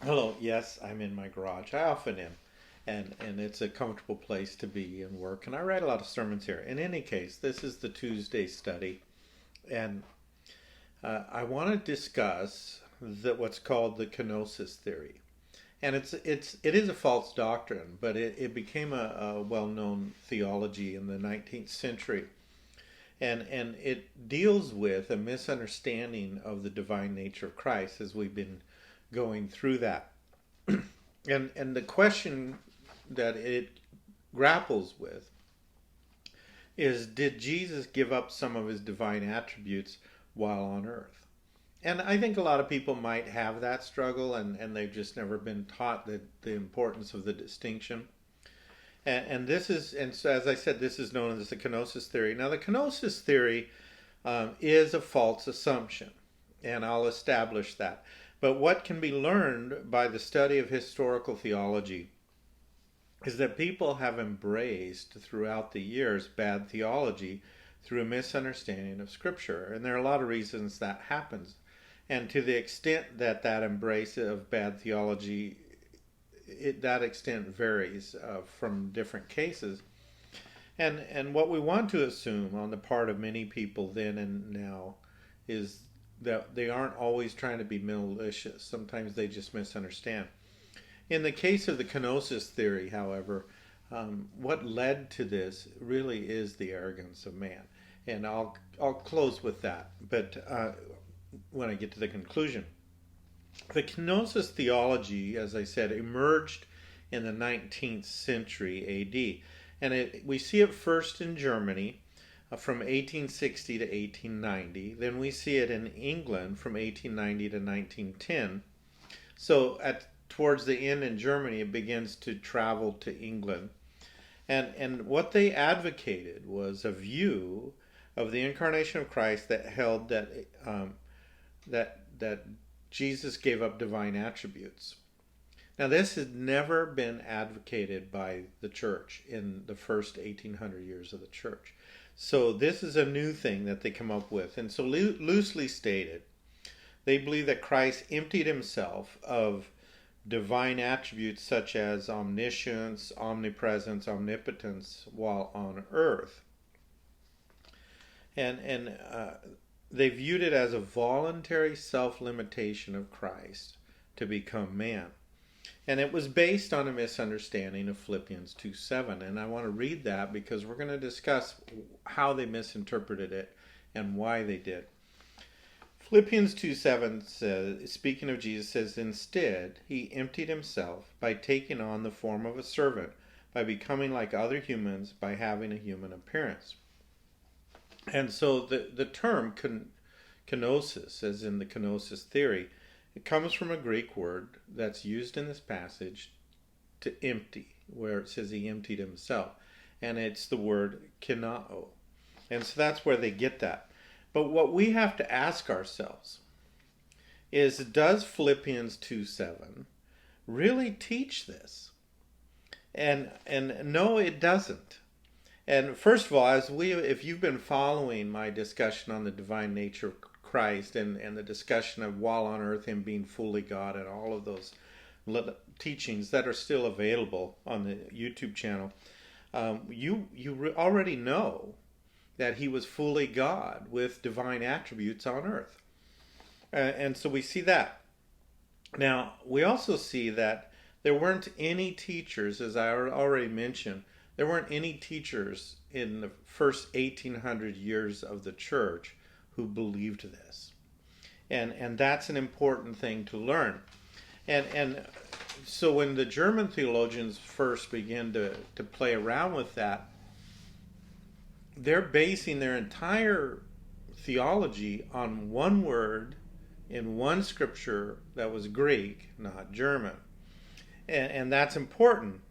Hello, yes, I'm in my garage. I often am. And it's a comfortable place to be and work. And I write a lot of sermons here. In any case, this is the Tuesday study. And I want to discuss what's called the Kenosis Theory. And it is a false doctrine, but it became a well-known theology in the 19th century. And it deals with a misunderstanding of the divine nature of Christ as we've been going through that. And the question that it grapples with is, did Jesus give up some of his divine attributes while on earth? And I think a lot of people might have that struggle, and they've just never been taught the importance of the distinction. And so as I said, this is known as the Kenosis Theory. Now, the Kenosis Theory is a false assumption, and I'll establish that. But what can be learned by the study of historical theology is that people have embraced throughout the years bad theology through a misunderstanding of Scripture. And there are a lot of reasons that happens. And to the extent that that embrace of bad theology, that extent varies from different cases. And what we want to assume on the part of many people then and now is that they aren't always trying to be malicious. Sometimes they just misunderstand. In the case of the Kenosis Theory, however, what led to this really is the arrogance of man. And I'll close with that, but when I get to the conclusion. The Kenosis theology, as I said, emerged in the 19th century AD. And we see it first in Germany, from 1860 to 1890. Then we see it in England from 1890 to 1910. So towards the end in Germany, it begins to travel to England. And what they advocated was a view of the incarnation of Christ that held that Jesus gave up divine attributes. Now, this has never been advocated by the church in the first 1800 years of the church. So this is a new thing that they come up with. And so loosely stated, they believe that Christ emptied himself of divine attributes such as omniscience, omnipresence, omnipotence while on earth. And they viewed it as a voluntary self-limitation of Christ to become man. And it was based on a misunderstanding of Philippians 2:7. And I want to read that because we're going to discuss how they misinterpreted it and why they did. Philippians 2:7 says, speaking of Jesus, says, instead, he emptied himself by taking on the form of a servant, by becoming like other humans, by having a human appearance. And so the term kenosis, as in the Kenosis Theory, it comes from a Greek word that's used in this passage to empty, where it says he emptied himself. And it's the word kenao. And so that's where they get that. But what we have to ask ourselves is, does Philippians 2:7 really teach this? And no, it doesn't. And first of all, if you've been following my discussion on the divine nature of Christ and the discussion of while on earth him being fully God and all of those teachings that are still available on the YouTube channel, you already know that he was fully God with divine attributes on earth. And so we see that. Now, we also see that there weren't any teachers, as I already mentioned, there weren't any teachers in the first 1800 years of the church who believed this. And that's an important thing to learn. And so when the German theologians first began to play around with that, they're basing their entire theology on one word in one scripture that was Greek, not German. And that's important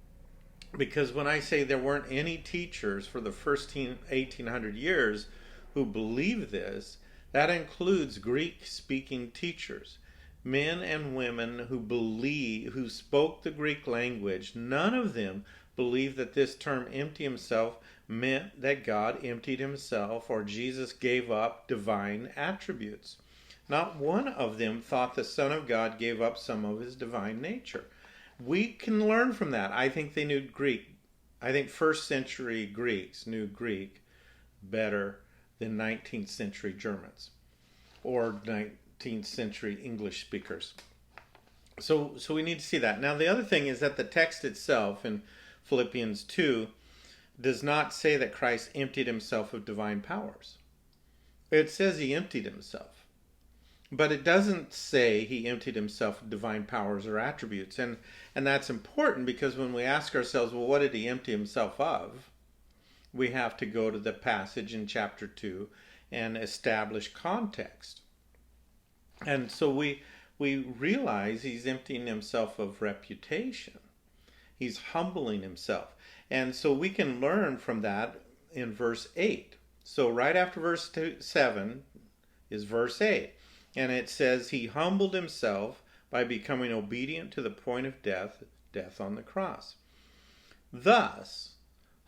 because when I say there weren't any teachers for the first 1800 years who believed this, that includes Greek-speaking teachers, men and women who spoke the Greek language. None of them believed that this term empty himself meant that God emptied himself or Jesus gave up divine attributes. Not one of them thought the Son of God gave up some of his divine nature. We can learn from that. I think they knew Greek. I think first century Greeks knew Greek better than 19th century Germans or 19th century English speakers. So we need to see that. Now the other thing is that the text itself in Philippians 2 does not say that Christ emptied himself of divine powers. It says he emptied himself. But it doesn't say he emptied himself of divine powers or attributes. And that's important because when we ask ourselves, well, what did he empty himself of? We have to go to the passage in chapter 2 and establish context. And so we realize he's emptying himself of reputation. He's humbling himself. And so we can learn from that in verse 8. So right after verse 7 is verse 8. And it says, he humbled himself by becoming obedient to the point of death on the cross. Thus,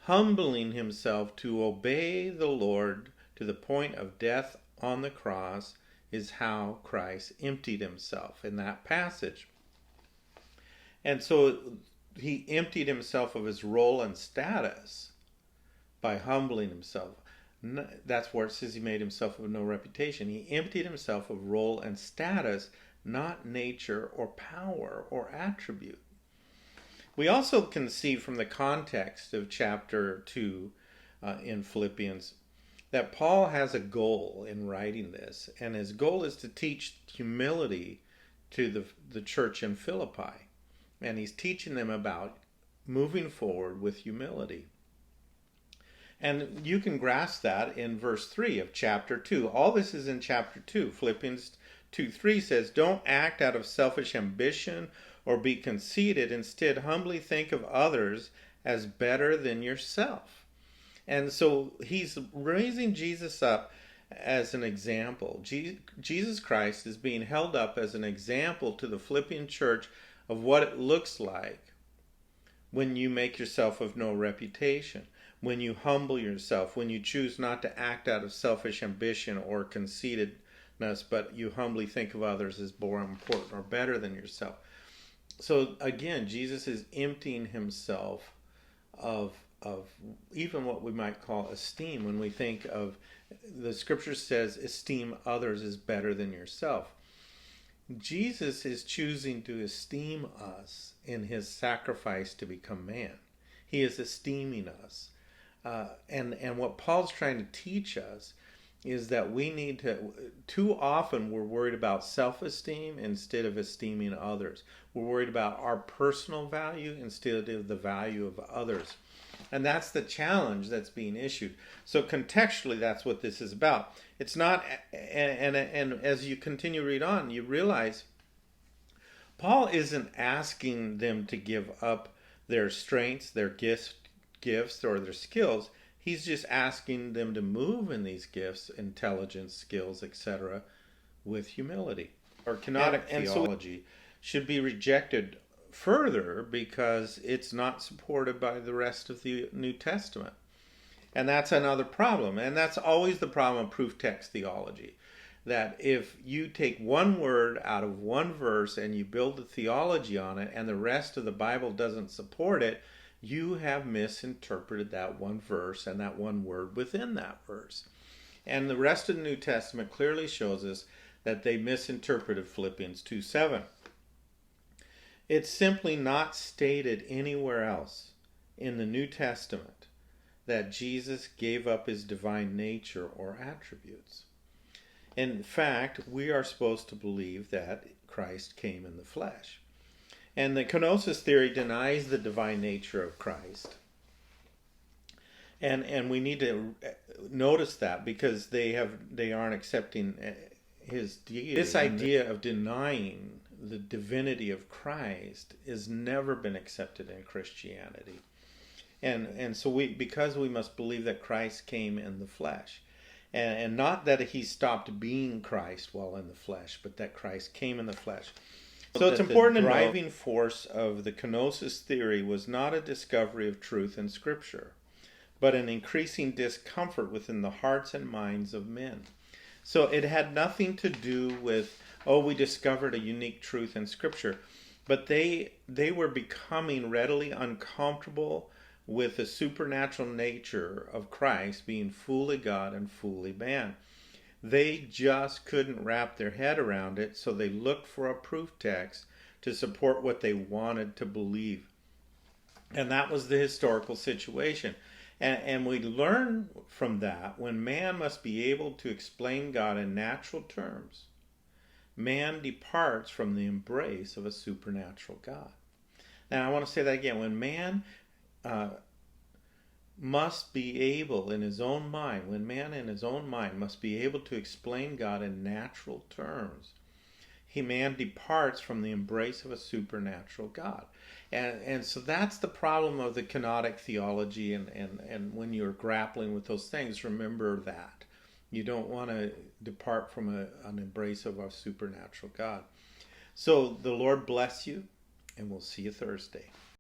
humbling himself to obey the Lord to the point of death on the cross is how Christ emptied himself in that passage. And so he emptied himself of his role and status by humbling himself. That's where it says he made himself of no reputation. He emptied himself of role and status, not nature or power or attribute. We also can see from the context of chapter 2 in Philippians that Paul has a goal in writing this, and his goal is to teach humility to the church in Philippi. And he's teaching them about moving forward with humility. And you can grasp that in verse 3 of chapter 2. All this is in chapter 2. Philippians 2:3 says, don't act out of selfish ambition or be conceited. Instead, humbly think of others as better than yourself. And so he's raising Jesus up as an example. Jesus Christ is being held up as an example to the Philippian church of what it looks like when you make yourself of no reputation, when you humble yourself, when you choose not to act out of selfish ambition or conceitedness, but you humbly think of others as more important or better than yourself. So again, Jesus is emptying himself of even what we might call esteem. When we think of, the scripture says, esteem others as better than yourself. Jesus is choosing to esteem us in his sacrifice to become man. He is esteeming us. And what Paul's trying to teach us is that we need to, too often we're worried about self-esteem instead of esteeming others. We're worried about our personal value instead of the value of others. And that's the challenge that's being issued. So contextually, that's what this is about. It's not, and as you continue to read on, you realize Paul isn't asking them to give up their strengths, their gifts, or their skills. He's just asking them to move in these gifts, intelligence, skills, etc., with humility. Or kenotic theology should be rejected further because it's not supported by the rest of the New Testament. And that's another problem. And that's always the problem of proof text theology. That if you take one word out of one verse and you build a theology on it and the rest of the Bible doesn't support it, you have misinterpreted that one verse and that one word within that verse. And the rest of the New Testament clearly shows us that they misinterpreted Philippians 2:7. It's simply not stated anywhere else in the New Testament that Jesus gave up his divine nature or attributes. In fact, we are supposed to believe that Christ came in the flesh. And the Kenosis Theory denies the divine nature of Christ. And we need to notice that because they aren't accepting his deity. This idea of denying the divinity of Christ has never been accepted in Christianity. And so because we must believe that Christ came in the flesh. And not that he stopped being Christ while in the flesh, but that Christ came in the flesh. So it's important to know the driving force of the Kenosis Theory was not a discovery of truth in Scripture, but an increasing discomfort within the hearts and minds of men. So it had nothing to do with, oh, we discovered a unique truth in Scripture. But they were becoming readily uncomfortable with the supernatural nature of Christ being fully God and fully man. They just couldn't wrap their head around it, so they looked for a proof text to support what they wanted to believe. And that was the historical situation. And we learn from that when man must be able to explain God in natural terms, man departs from the embrace of a supernatural God. Now, I want to say that again. When man must be able in his own mind, when man in his own mind must be able to explain God in natural terms, man departs from the embrace of a supernatural God. And so that's the problem of the kenotic theology, and when you're grappling with those things, remember that. You don't want to depart from an embrace of a supernatural God. So the Lord bless you, and we'll see you Thursday.